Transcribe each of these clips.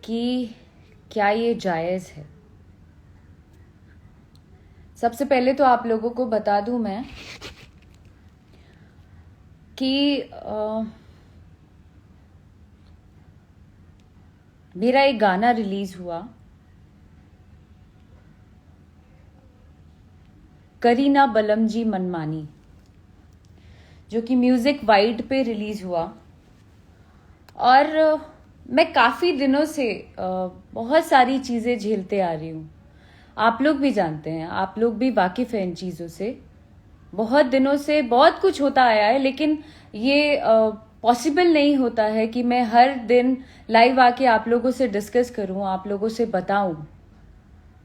कि क्या ये जायज़ है। सबसे पहले तो आप लोगों को बता दूं मैं कि मेरा एक गाना रिलीज हुआ, करीना बलम जी मनमानी, जो कि म्यूजिक वाइड पे रिलीज हुआ। और मैं काफ़ी दिनों से बहुत सारी चीज़ें झेलते आ रही हूँ। आप लोग भी जानते हैं, आप लोग भी वाकिफ़ हैं इन चीज़ों से। बहुत दिनों से बहुत कुछ होता आया है, लेकिन ये पॉसिबल नहीं होता है कि मैं हर दिन लाइव आके आप लोगों से डिस्कस करूं, आप लोगों से बताऊं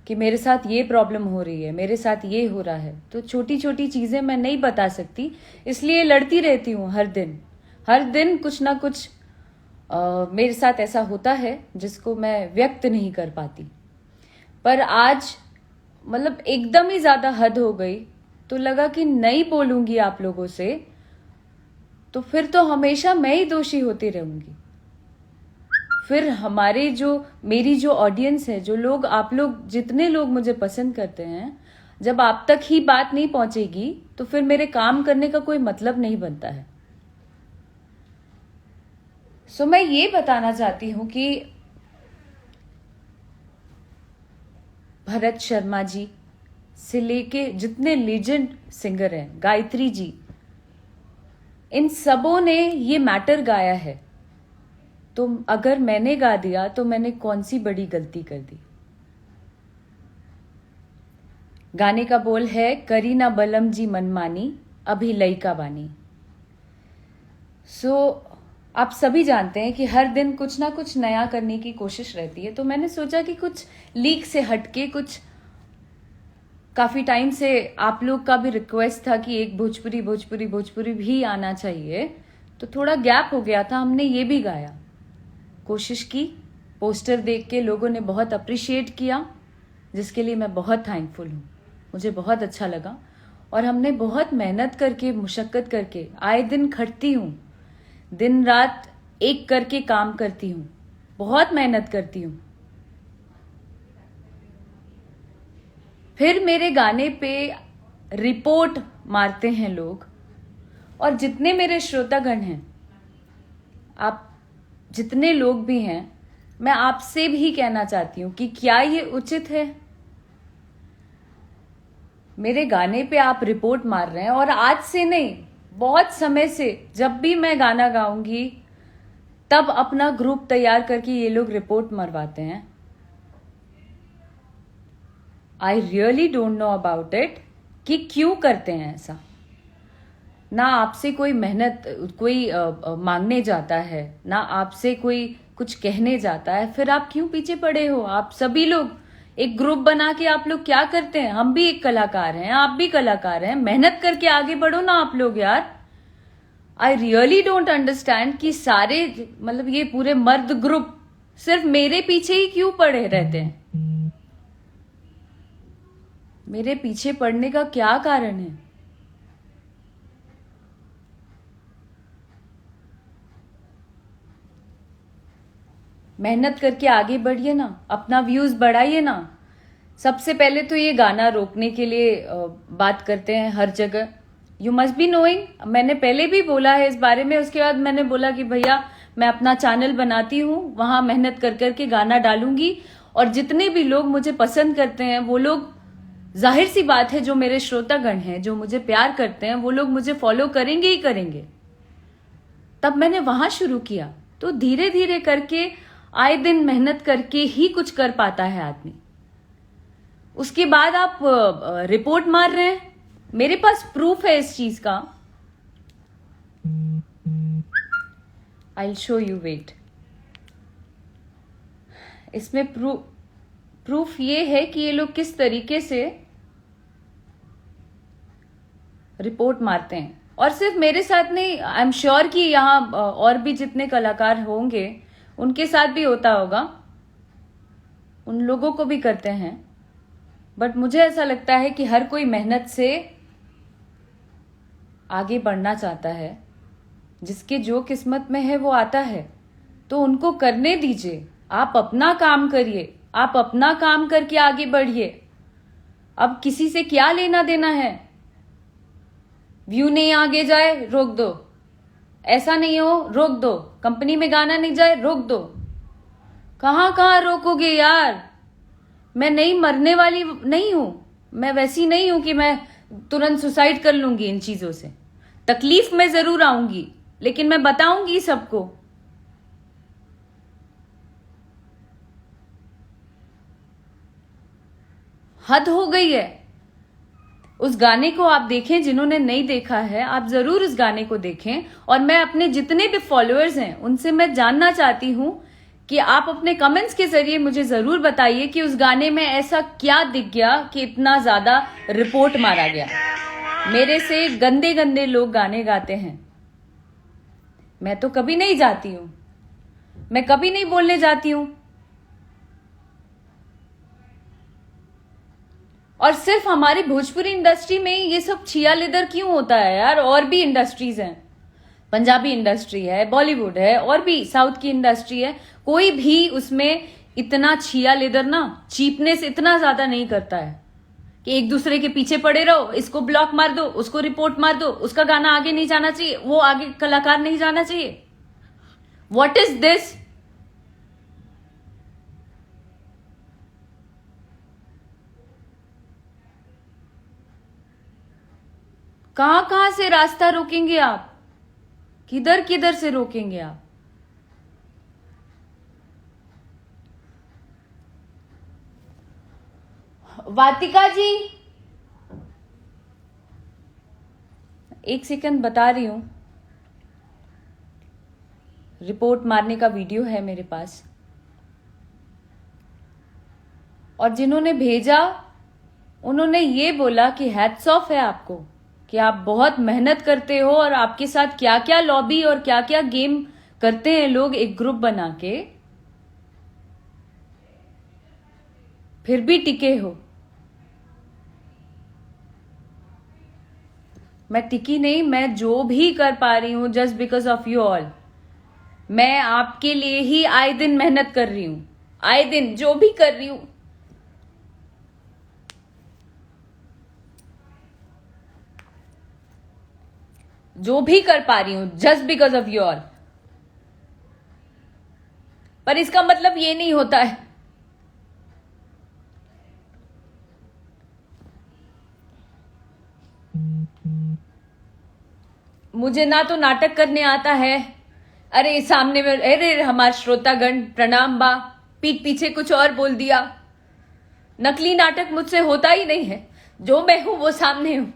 कि मेरे साथ ये प्रॉब्लम हो रही है, मेरे साथ ये हो रहा है। तो छोटी छोटी चीज़ें मैं नहीं बता सकती, इसलिए लड़ती रहती हूँ हर दिन कुछ ना कुछ मेरे साथ ऐसा होता है जिसको मैं व्यक्त नहीं कर पाती। पर आज मतलब एकदम ही ज़्यादा हद हो गई, तो लगा कि नहीं बोलूंगी आप लोगों से तो फिर तो हमेशा मैं ही दोषी होती रहूंगी। फिर मेरी जो ऑडियंस है, जो लोग, आप लोग, जितने लोग मुझे पसंद करते हैं, जब आप तक ही बात नहीं पहुंचेगी तो फिर मेरे काम करने का कोई मतलब नहीं बनता है। सो मैं ये बताना चाहती हूं कि भरत शर्मा जी से लेके जितने लीजेंड सिंगर हैं, गायत्री जी, इन सबों ने ये मैटर गाया है। तो अगर मैंने गा दिया तो मैंने कौन सी बड़ी गलती कर दी। गाने का बोल है, करीना बलम जी मनमानी, अभी लइका बानी। आप सभी जानते हैं कि हर दिन कुछ ना कुछ नया करने की कोशिश रहती है। तो मैंने सोचा कि कुछ लीक से हटके, कुछ काफी टाइम से आप लोग का भी रिक्वेस्ट था कि एक भोजपुरी भी आना चाहिए, तो थोड़ा गैप हो गया था, हमने ये भी गाया, कोशिश की। पोस्टर देख के लोगों ने बहुत अप्रिशिएट किया, जिसके लिए मैं बहुत थैंकफुल हूँ। मुझे बहुत अच्छा लगा और हमने बहुत मेहनत करके, मुशक्कत करके, आए दिन खटती हूँ, दिन रात एक करके काम करती हूँ, बहुत मेहनत करती हूँ। फिर मेरे गाने पे रिपोर्ट मारते हैं लोग। और जितने मेरे श्रोतागण हैं, आप जितने लोग भी हैं, मैं आपसे भी कहना चाहती हूं कि क्या ये उचित है। मेरे गाने पे आप रिपोर्ट मार रहे हैं, और आज से नहीं, बहुत समय से जब भी मैं गाना गाऊंगी तब अपना ग्रुप तैयार करके ये लोग रिपोर्ट मरवाते हैं। I really don't know about it कि क्यों करते हैं ऐसा। ना आपसे कोई मेहनत, कोई मांगने जाता है, ना आपसे कोई कुछ कहने जाता है, फिर आप क्यों पीछे पड़े हो। आप सभी लोग एक ग्रुप बना के आप लोग क्या करते हैं। हम भी एक कलाकार हैं, आप भी कलाकार हैं, मेहनत करके आगे बढ़ो ना आप लोग यार। आई रियली डोंट अंडरस्टैंड कि सारे, मतलब ये पूरे मर्द ग्रुप सिर्फ मेरे पीछे ही क्यों पड़े रहते हैं। मेरे पीछे पड़ने का क्या कारण है। मेहनत करके आगे बढ़िए ना, अपना व्यूज बढ़ाइए ना। सबसे पहले तो ये गाना रोकने के लिए बात करते हैं हर जगह। यू मस्ट बी नोइंग, मैंने पहले भी बोला है इस बारे में। उसके बाद मैंने बोला कि भैया मैं अपना चैनल बनाती हूँ, वहां मेहनत कर करके गाना डालूंगी, और जितने भी लोग मुझे पसंद करते हैं वो लोग, जाहिर सी बात है, जो मेरे श्रोतागण हैं, जो मुझे प्यार करते हैं, वो लोग मुझे फॉलो करेंगे ही करेंगे। तब मैंने वहां शुरू किया। तो धीरे धीरे करके, आए दिन मेहनत करके ही कुछ कर पाता है आदमी। उसके बाद आप रिपोर्ट मार रहे हैं। मेरे पास प्रूफ है इस चीज का। I will show you, wait. इसमें प्रूफ ये है कि ये लोग किस तरीके से रिपोर्ट मारते हैं। और सिर्फ मेरे साथ नहीं, आई एम श्योर कि यहाँ और भी जितने कलाकार होंगे उनके साथ भी होता होगा, उन लोगों को भी करते हैं। बट मुझे ऐसा लगता है कि हर कोई मेहनत से आगे बढ़ना चाहता है। जिसके जो किस्मत में है वो आता है, तो उनको करने दीजिए। आप अपना काम करिए, आप अपना काम करके आगे बढ़िए। अब किसी से क्या लेना देना है? व्यू नहीं आगे जाए, रोक दो। ऐसा नहीं हो, रोक दो। कंपनी में गाना नहीं जाए, रोक दो। कहां कहां रोकोगे यार? मैं नहीं मरने वाली नहीं हूं। मैं वैसी नहीं हूं कि मैं तुरंत सुसाइड कर लूंगी इन चीजों से। तकलीफ में जरूर आऊंगी, लेकिन मैं बताऊंगी सबको। हद हो गई है। उस गाने को आप देखें, जिन्होंने नहीं देखा है आप जरूर उस गाने को देखें। और मैं अपने जितने भी फॉलोअर्स हैं उनसे मैं जानना चाहती हूं कि आप अपने कमेंट्स के जरिए मुझे जरूर बताइए कि उस गाने में ऐसा क्या दिख गया कि इतना ज्यादा रिपोर्ट मारा गया। मेरे से गंदे गंदे लोग गाने गाते हैं, मैं तो कभी नहीं जाती हूं, मैं कभी नहीं बोलने जाती हूं। और सिर्फ हमारी भोजपुरी इंडस्ट्री में ये सब छिया लेदर क्यों होता है यार? और भी इंडस्ट्रीज हैं, पंजाबी इंडस्ट्री है, बॉलीवुड है, और भी साउथ की इंडस्ट्री है। कोई भी उसमें इतना छिया लेदर ना, चीपनेस इतना ज्यादा नहीं करता है कि एक दूसरे के पीछे पड़े रहो, इसको ब्लॉक मार दो, उसको रिपोर्ट मार दो, उसका गाना आगे नहीं जाना चाहिए, वो आगे कलाकार नहीं जाना चाहिए। What is this? कहां कहां से रास्ता रोकेंगे आप? किधर किधर से रोकेंगे आप? वातिका जी, एक सेकंड बता रही हूं। रिपोर्ट मारने का वीडियो है मेरे पास, और जिन्होंने भेजा उन्होंने ये बोला कि हैट्स ऑफ है आपको कि आप बहुत मेहनत करते हो, और आपके साथ क्या क्या लॉबी और क्या क्या गेम करते हैं लोग एक ग्रुप बना के, फिर भी टिके हो। मैं टिकी नहीं, मैं जो भी कर पा रही हूं just because of you all. मैं आपके लिए ही आए दिन मेहनत कर रही हूं, आए दिन जो भी कर रही हूं। जो भी कर पा रही हूं just because of you all. पर इसका मतलब ये नहीं होता है। मुझे ना तो नाटक करने आता है। अरे सामने में, अरे हमारे श्रोतागण प्रणाम बा, पीठ पीछे कुछ और बोल दिया। नकली नाटक मुझसे होता ही नहीं है, जो मैं हूं वो सामने हूं।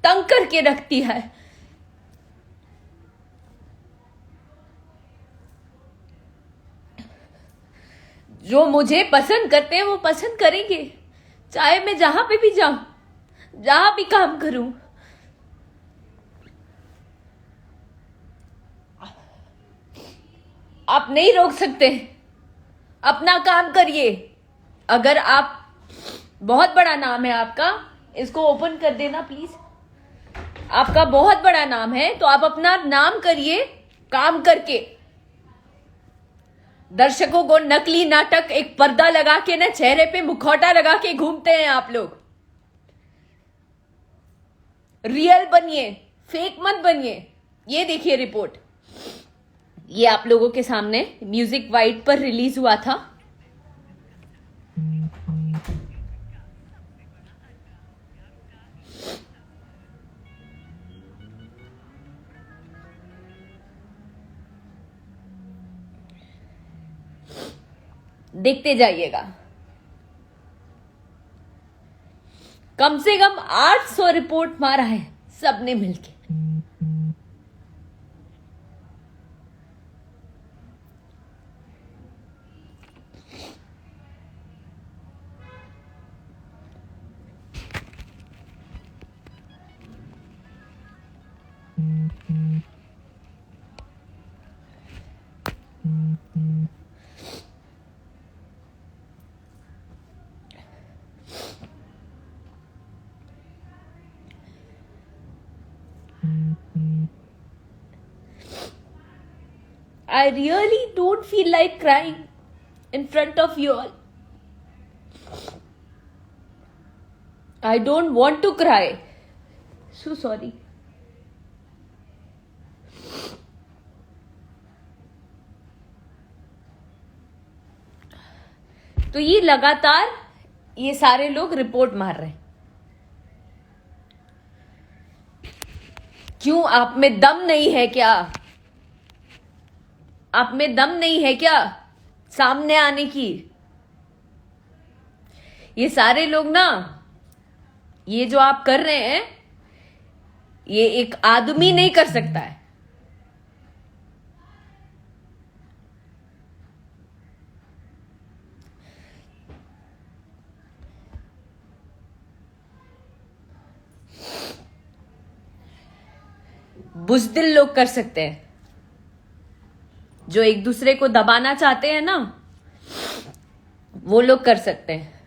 तंग करके रखती है। जो मुझे पसंद करते हैं वो पसंद करेंगे, चाहे मैं जहां पे भी जाऊं, जहां भी काम करूं। आप नहीं रोक सकते, अपना काम करिए। अगर आप, बहुत बड़ा नाम है आपका, इसको ओपन कर देना प्लीज। आपका बहुत बड़ा नाम है तो आप अपना नाम करिए काम करके। दर्शकों को नकली नाटक, एक पर्दा लगा के ना, चेहरे पे मुखौटा लगा के घूमते हैं आप लोग। रियल बनिए, फेक मत बनिए। ये देखिए रिपोर्ट, ये आप लोगों के सामने म्यूजिक वाइड पर रिलीज हुआ था। देखते जाइएगा। कम से कम 800 रिपोर्ट मारा है सबने मिलके। I really don't feel like crying in front of you all. I don't want to cry. So sorry. तो ये लगातार ये सारे लोग रिपोर्ट मार रहे हैं. क्यों? आप में दम नहीं है क्या? आप में दम नहीं है क्या सामने आने की? ये सारे लोग ना, ये जो आप कर रहे हैं, ये एक आदमी नहीं कर सकता है. बुज़दिल लोग कर सकते हैं, जो एक दूसरे को दबाना चाहते हैं ना, वो लोग कर सकते हैं.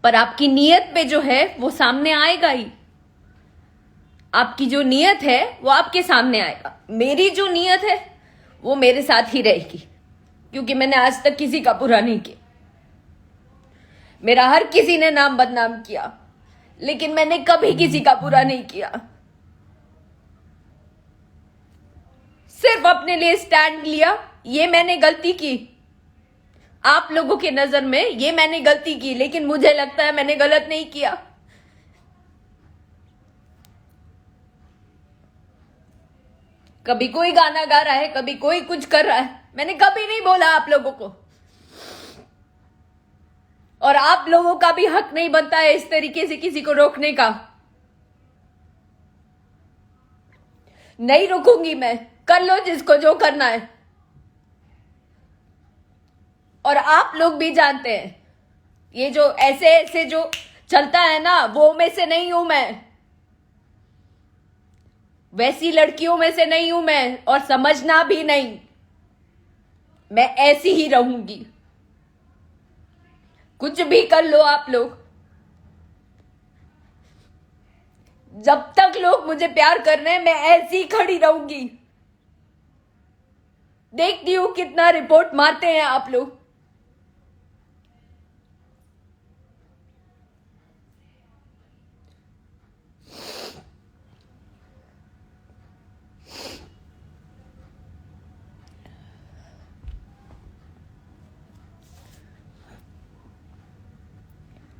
पर आपकी नीयत पे जो है वो सामने आएगा ही. आपकी जो नीयत है वो आपके सामने आएगा. मेरी जो नीयत है वो मेरे साथ ही रहेगी, क्योंकि मैंने आज तक किसी का बुरा नहीं किया. मेरा हर किसी ने नाम बदनाम किया, लेकिन मैंने कभी किसी का बुरा नहीं किया. सिर्फ अपने लिए स्टैंड लिया. ये मैंने गलती की, आप लोगों के नजर में ये मैंने गलती की, लेकिन मुझे लगता है मैंने गलत नहीं किया. कभी कोई गाना गा रहा है, कभी कोई कुछ कर रहा है, मैंने कभी नहीं बोला आप लोगों को. और आप लोगों का भी हक नहीं बनता है इस तरीके से किसी को रोकने का. नहीं रुकूंगी मैं. कर लो जिसको जो करना है. और आप लोग भी जानते हैं, ये जो ऐसे ऐसे जो चलता है ना, वो में से नहीं हूं मैं. वैसी लड़कियों में से नहीं हूं मैं, और समझना भी नहीं. मैं ऐसी ही रहूंगी. कुछ भी कर लो आप लोग. जब तक लोग मुझे प्यार कर रहे हैं, मैं ऐसी ही खड़ी रहूंगी. देखती हूं कितना रिपोर्ट मारते हैं आप लोग.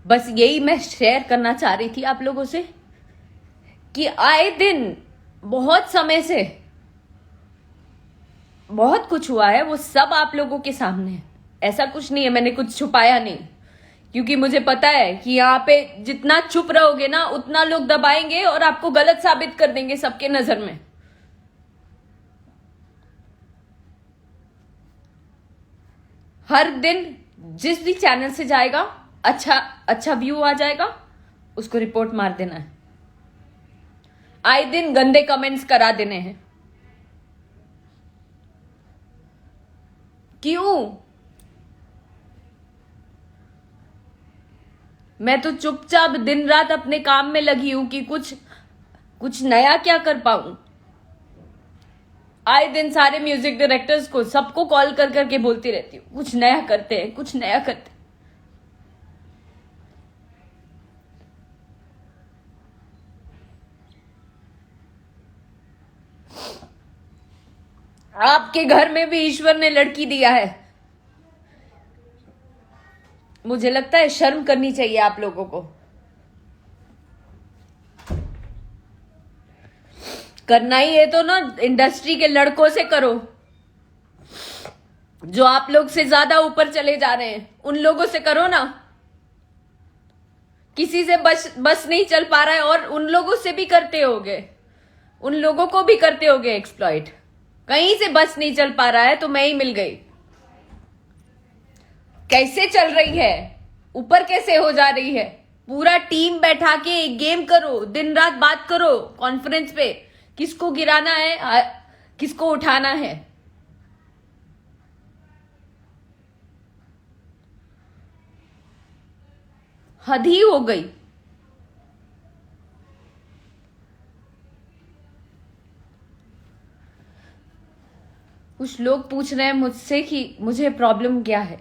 बस यही मैं शेयर करना चाह रही थी आप लोगों से, कि आए दिन बहुत समय से बहुत कुछ हुआ है, वो सब आप लोगों के सामने है. ऐसा कुछ नहीं है, मैंने कुछ छुपाया नहीं. क्योंकि मुझे पता है कि यहाँ पे जितना चुप रहोगे ना, उतना लोग दबाएंगे और आपको गलत साबित कर देंगे सबके नजर में. हर दिन जिस भी चैनल से जाएगा, अच्छा व्यू आ जाएगा, उसको रिपोर्ट मार देना है. आए दिन गंदे कमेंट्स करा देने हैं. क्यों? मैं तो चुपचाप दिन रात अपने काम में लगी हूं कि कुछ नया क्या कर पाऊं. आए दिन सारे म्यूजिक डायरेक्टर्स को, सबको कॉल कर करके बोलती रहती हूँ, कुछ नया करते हैं, कुछ नया करते हैं. आपके घर में भी ईश्वर ने लड़की दिया है. मुझे लगता है शर्म करनी चाहिए आप लोगों को. करना ही है तो ना इंडस्ट्री के लड़कों से करो, जो आप लोग से ज्यादा ऊपर चले जा रहे हैं. उन लोगों से करो ना. किसी से बस नहीं चल पा रहा है, और उन लोगों से भी करते होगे, उन लोगों को भी करते होगे एक्सप्लॉइट. कहीं से बस नहीं चल पा रहा है तो मैं ही मिल गई. कैसे चल रही है, ऊपर कैसे हो जा रही है. पूरा टीम बैठा के एक गेम करो, दिन रात बात करो कॉन्फ्रेंस पे, किसको गिराना है, किसको उठाना है. हद ही हो गई. कुछ लोग पूछ रहे हैं मुझसे कि मुझे प्रॉब्लम क्या है।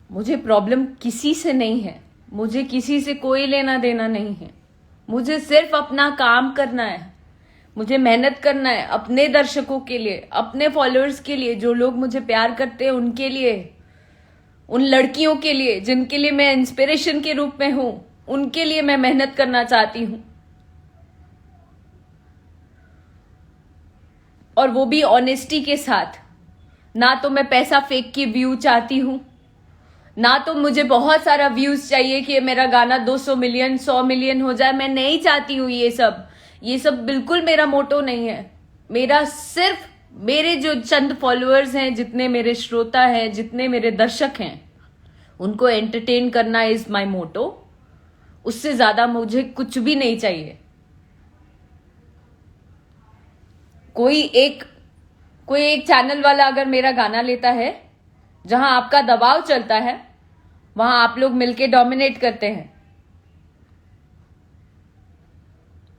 मुझे प्रॉब्लम किसी से नहीं है, मुझे किसी से कोई लेना देना नहीं है। मुझे सिर्फ अपना काम करना है, मुझे मेहनत करना है अपने दर्शकों के लिए, अपने फॉलोअर्स के लिए, जो लोग मुझे प्यार करते हैं उनके लिए, उन लड़कियों के लिए जिनके लिए मैं इंस्पिरेशन के रूप में हूं, उनके लिए मैं मेहनत करना चाहती हूं। और वो भी ऑनेस्टी के साथ। ना तो मैं पैसा फेंक के व्यू चाहती हूं, ना तो मुझे बहुत सारा व्यूज चाहिए कि मेरा गाना 200 मिलियन 100 मिलियन हो जाए। मैं नहीं चाहती हूं ये सब बिल्कुल मेरा मोटो नहीं है। मेरा सिर्फ मेरे जो चंद फॉलोअर्स हैं, जितने मेरे श्रोता हैं, जितने मेरे दर्शक हैं, उनको एंटरटेन करना इज माय मोटो। उससे ज्यादा मुझे कुछ भी नहीं चाहिए। कोई एक चैनल वाला अगर मेरा गाना लेता है, जहां आपका दबाव चलता है, वहां आप लोग मिलके डोमिनेट करते हैं,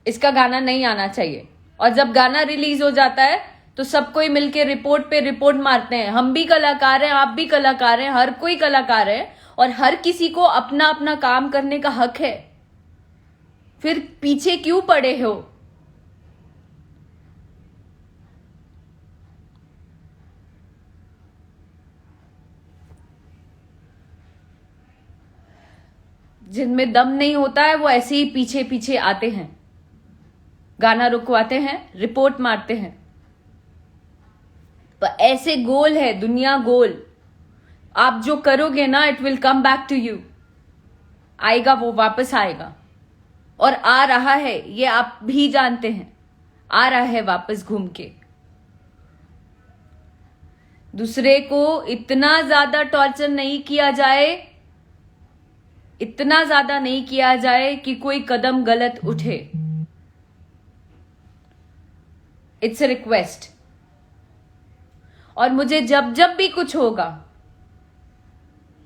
इसका गाना नहीं आना चाहिए। और जब गाना रिलीज हो जाता है तो सब कोई मिलके रिपोर्ट पे रिपोर्ट मारते हैं। हम भी कलाकार हैं, आप भी कलाकार हैं, हर कोई कलाकार है, और हर किसी को अपना अपना काम करने का हक है। फिर पीछे क्यों पड़े हो? जिनमें दम नहीं होता है वो ऐसे ही पीछे पीछे आते हैं, गाना रुकवाते हैं, रिपोर्ट मारते हैं। पर ऐसे गोल है दुनिया, गोल। आप जो करोगे ना, it will come back to you. आएगा, वो वापस आएगा। और आ रहा है, ये आप भी जानते हैं, आ रहा है वापस घूम के। दूसरे को इतना ज्यादा टॉर्चर नहीं किया जाए, इतना ज्यादा नहीं किया जाए कि कोई कदम गलत उठे। It's a request. और मुझे जब जब भी कुछ होगा,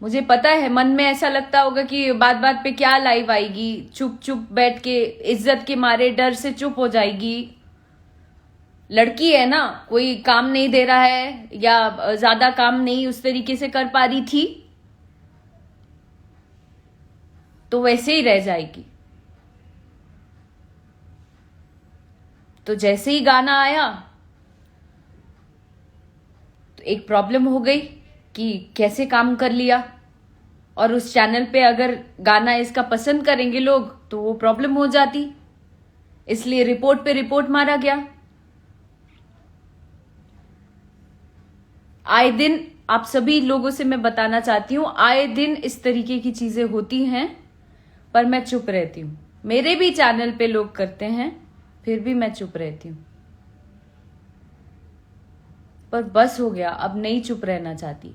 मुझे पता है मन में ऐसा लगता होगा कि बात बात पे क्या लाइव आएगी, चुप चुप बैठ के इज्जत के मारे डर से चुप हो जाएगी। लड़की है ना, कोई काम नहीं दे रहा है या ज्यादा काम नहीं उस तरीके से कर पा रही थी, तो वैसे ही रह जाएगी। तो जैसे ही गाना आया तो एक प्रॉब्लम हो गई कि कैसे काम कर लिया। और उस चैनल पे अगर गाना इसका पसंद करेंगे लोग तो वो प्रॉब्लम हो जाती, इसलिए रिपोर्ट पे रिपोर्ट मारा गया। आए दिन आप सभी लोगों से मैं बताना चाहती हूं, आए दिन इस तरीके की चीजें होती हैं, पर मैं चुप रहती हूं। मेरे भी चैनल पे लोग करते हैं, फिर भी मैं चुप रहती हूं। पर बस हो गया, अब नहीं चुप रहना चाहती।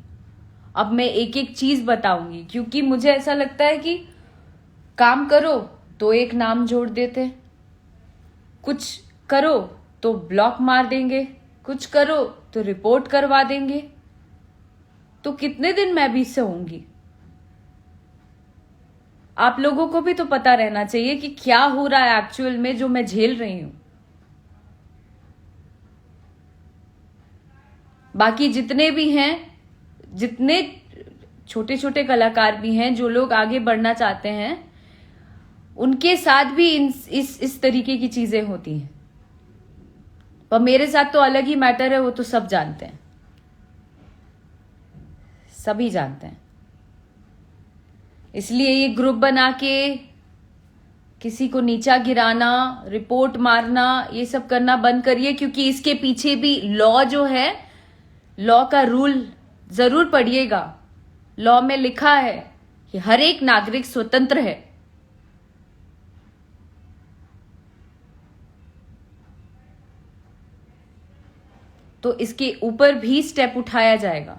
अब मैं एक एक चीज बताऊंगी, क्योंकि मुझे ऐसा लगता है कि काम करो तो एक नाम जोड़ देते, कुछ करो तो ब्लॉक मार देंगे, कुछ करो तो रिपोर्ट करवा देंगे। तो कितने दिन मैं भी सहूंगी? आप लोगों को भी तो पता रहना चाहिए कि क्या हो रहा है एक्चुअल में, जो मैं झेल रही हूं। बाकी जितने भी हैं, जितने छोटे छोटे कलाकार भी हैं, जो लोग आगे बढ़ना चाहते हैं, उनके साथ भी इस तरीके की चीजें होती हैं। पर मेरे साथ तो अलग ही मैटर है, वो तो सब जानते हैं, सभी जानते हैं। इसलिए ये ग्रुप बना के किसी को नीचा गिराना, रिपोर्ट मारना, ये सब करना बंद करिए, क्योंकि इसके पीछे भी लॉ जो है, लॉ का रूल जरूर पढ़िएगा। लॉ में लिखा है कि हर एक नागरिक स्वतंत्र है। तो इसके ऊपर भी स्टेप उठाया जाएगा,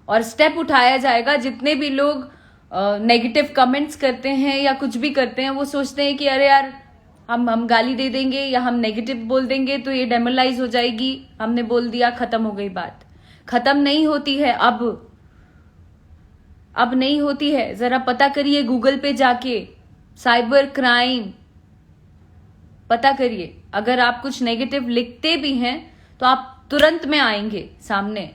और स्टेप उठाया जाएगा। जितने भी लोग नेगेटिव कमेंट्स करते हैं या कुछ भी करते हैं, वो सोचते हैं कि अरे यार, हम गाली दे देंगे या हम नेगेटिव बोल देंगे तो ये डेमोलाइज हो जाएगी, हमने बोल दिया, खत्म हो गई बात। खत्म नहीं होती है, अब नहीं होती है। जरा पता करिए गूगल पे जाके, साइबर क्राइम पता करिए। अगर आप कुछ नेगेटिव लिखते भी हैं तो आप तुरंत में आएंगे सामने।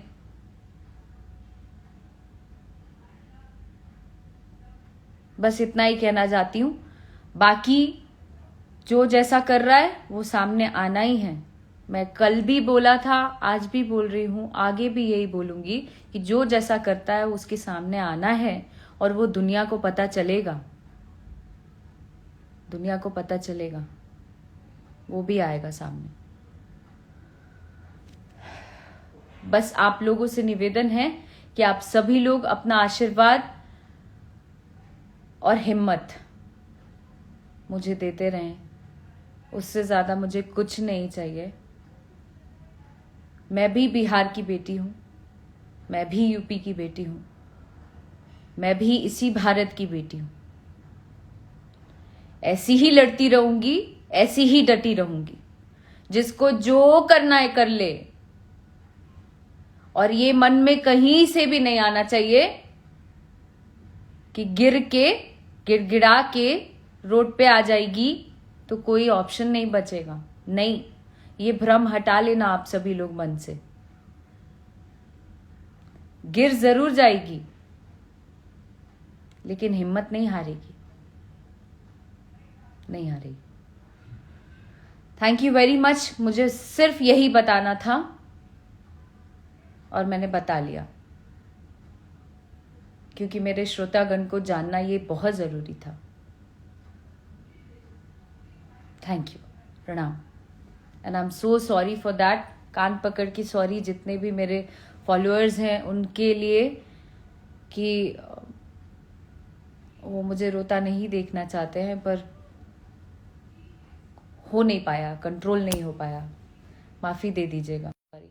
बस इतना ही कहना चाहती हूं। बाकी जो जैसा कर रहा है वो सामने आना ही है। मैं कल भी बोला था, आज भी बोल रही हूं, आगे भी यही बोलूंगी कि जो जैसा करता है उसके सामने आना है और वो दुनिया को पता चलेगा। दुनिया को पता चलेगा, वो भी आएगा सामने। बस आप लोगों से निवेदन है कि आप सभी लोग अपना आशीर्वाद और हिम्मत मुझे देते रहें। उससे ज्यादा मुझे कुछ नहीं चाहिए। मैं भी बिहार की बेटी हूं, मैं भी यूपी की बेटी हूं, मैं भी इसी भारत की बेटी हूं। ऐसी ही लड़ती रहूंगी, ऐसी ही डटी रहूंगी। जिसको जो करना है कर ले। और ये मन में कहीं से भी नहीं आना चाहिए कि गिड़गिड़ा के रोड पे आ जाएगी तो कोई ऑप्शन नहीं बचेगा। नहीं, ये भ्रम हटा लेना आप सभी लोग मन से। गिर जरूर जाएगी लेकिन हिम्मत नहीं हारेगी, नहीं हारेगी। Thank you very much. मुझे सिर्फ यही बताना था और मैंने बता लिया, क्योंकि मेरे श्रोतागण को जानना ये बहुत जरूरी था। थैंक यू, प्रणाम। And I am so sorry for that. कान पकड़ के सॉरी जितने भी मेरे फॉलोअर्स हैं उनके लिए कि वो मुझे रोता नहीं देखना चाहते हैं, पर हो नहीं पाया, कंट्रोल नहीं हो पाया। माफी दे दीजिएगा। सॉरी।